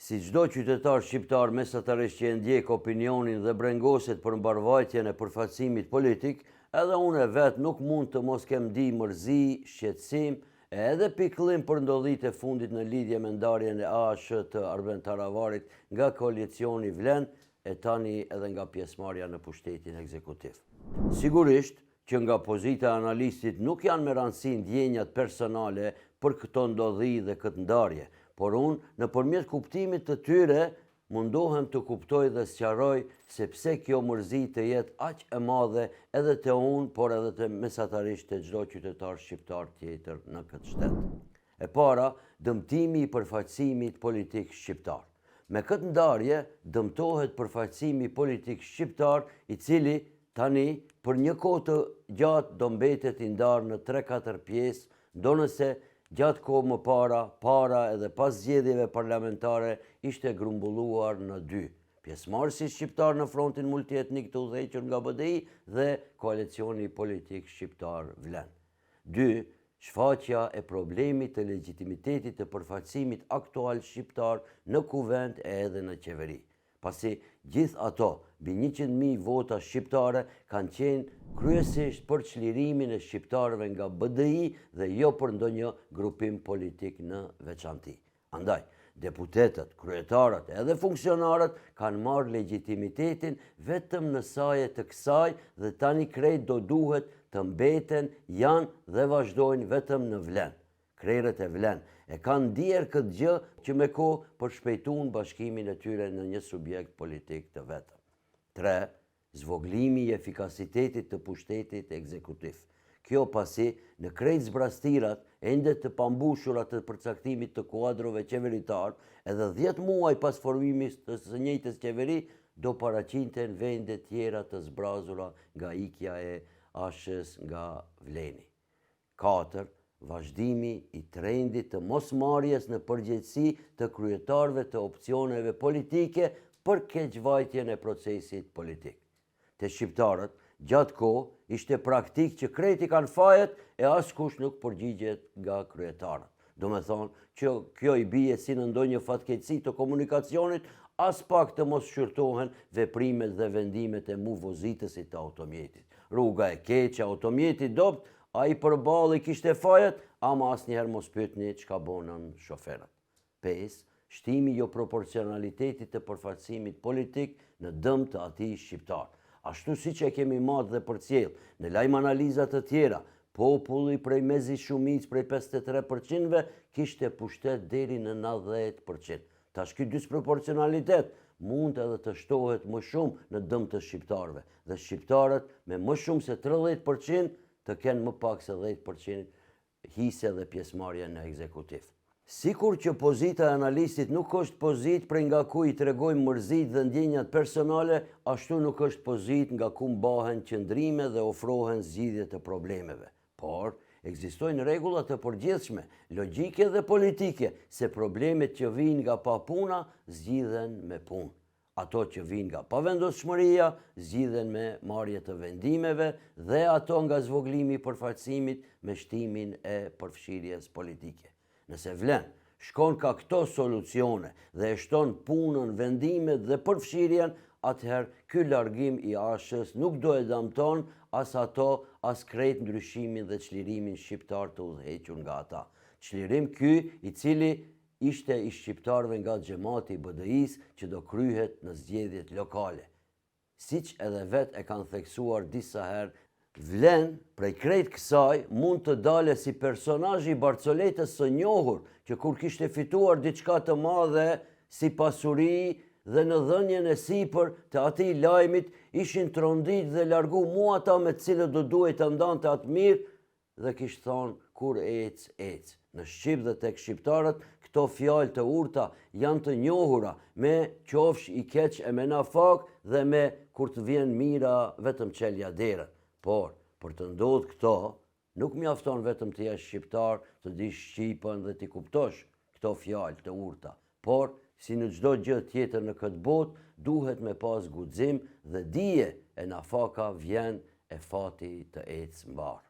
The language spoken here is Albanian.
Si çdo qytetar shqiptar mesatarisht që e ndjek opinionin dhe brengoset për mbarvajtjen e përfaqësimit politik, edhe unë vetë nuk mund të mos kem di mërzi, shqetësim, edhe pikëllim për ndodhit e fundit në lidhje me ndarjen e ASH të Arben Taravarit nga koalicioni Vlen e tani edhe nga pjesëmarrja në pushtetin ekzekutiv. Sigurisht që nga pozita e analistit nuk janë me rëndësi ndjenjat personale për këto ndodhi dhe këtë ndarje, por unë nëpërmjet kuptimit të tyre mundohem të kuptoj dhe sqaroj se pse kjo mërzi të jetë aq e madhe edhe te unë, por edhe te mesatarisht te çdo qytetar shqiptar tjetër në këtë shtet. E para, dëmtimi i përfaqësimit politik shqiptar. Me këtë ndarje dëmtohet përfaqësimi politik shqiptar, i cili tani për një kohë të gjatë do mbetet i ndarë në 3-4 pjesë, ndonëse gjatë kohë më para edhe pas zgjedhjeve parlamentare ishte grumbulluar në 2. Pjesëmarrësi shqiptar në frontin multietnik të udhëhequr nga BDI dhe koalicioni politik shqiptar Vlen. 2. Shfaqja e problemit të legjitimitetit të përfaqësimit aktual shqiptar në kuvend e edhe në qeveri. Pasi gjithë ato, mbi 100.000 vota shqiptare, kanë qenë kryesisht për çlirimin e shqiptarëve nga BDI dhe jo për ndonjë grupim politik në veçanti. Andaj, deputetët, kryetarët edhe funksionarët kanë marrë legjitimitetin vetëm në saje të kësaj dhe tani krejt do duhet të mbeten, janë dhe vazhdojnë vetëm në Vlen. Krerët e Vlen e kanë ndier këtë gjë që me kohë përshpejtuan bashkimin e tyre në një subjekt politik të vetëm. 3. Zvoglimi i efikasitetit të pushtetit ekzekutiv. Kjo pasi në krejt zbrastirat ende të pambushura të përcaktimit të kuadrove qeveritar, edhe 10 muaj pas formimit të së njëjtës qeveri do paraqinden vende tjera të zbrazura nga ikja e ASH-s nga Vleni. 4. Vazhdimi i trendit të mosmarrjes në përgjegjësi të kryetarëve të opsioneve politike për keqvajtjen e procesit politik. Te shqiptarët, gjatë kohë ishte praktik që krejt i kanë fajet e askush nuk përgjigjet nga kryetarët. Do me thonë që kjo i bie si në ndonjë fatkeqësi të komunikacionit, as pak të mos shqyrtohen veprimet dhe vendimet e muvozitësit të automjetit. Rruga e keqe, automjeti dopt, a i përballë i kishte fajet, ama asnjëherë mos pyetni çka bonën shoferët. 5. Shtimi jo proporcionalitetit të përfaqësimit politik në dëm të atij shqiptar. Ashtu siç e kemi marrë dhe përcjell në lajm analizat të tjera, populli prej mezi shumicë prej 53%-ve kishte pushtet deri në 90%. Tash ky disproporcionalitet mund edhe të shtohet më shumë në dëm të shqiptarëve dhe shqiptarët me më shumë se 30% të kenë më pak se 10% hise dhe pjesëmarrje në ekzekutiv. Sikur që pozita e analistit nuk është pozitë prej nga ku i tregojmë mërzit dhe ndjenjat personale, ashtu nuk është pozitë nga ku mbahen qëndrime dhe ofrohen zgjidhje të problemeve. Por, ekzistojnë rregullat të përgjithshme, logjike dhe politike, se problemet që vijnë nga papuna zgjidhen me punë. Ato që vijnë nga pavendosshmëria zgjidhen me marrje të vendimeve dhe ato nga zvoglimi i përfaqësimit me shtimin e përfshirjes politike. Nëse Vlen shkon ka këto solucione dhe e shton punën, vendimet dhe përfshirjen, atëherë ky largim i ASH-s nuk do e dëmton as ato, as krejt ndryshimin dhe çlirimin shqiptar të udhëhequr nga ata. Çlirim ky i cili ishte i shqiptarëve nga xhamati i BDI-s që do kryhet në zgjedhjet lokale. Siç edhe vetë e kanë theksuar disa herë, Vlen prej krejt kësaj mund të dale si personazhi i Barcoletës së njohur, që kur kishte fituar diçka të madhe si pasuri dhe në dhënien e sipër të atij lajmit ishin trondit dhe largu mua ata me të cilët do duhej të ndante atë mirë dhe kishte thonë kur ec, ec. Në Shqip dhe tek shqiptarët këto fjalë të urta janë të njohura me qofsh i keq e me nafak dhe me kur të vjen mira vetëm çelja derën. Por, për të ndodhur këto, nuk mjafton vetëm të jesh shqiptar, të dish shqipen dhe t'i kuptosh këto fjalë të urta. Por, si në çdo gjë tjetër në këtë botë, duhet me pas guxim dhe dije e nafaka vjen e fati të ecë mbar.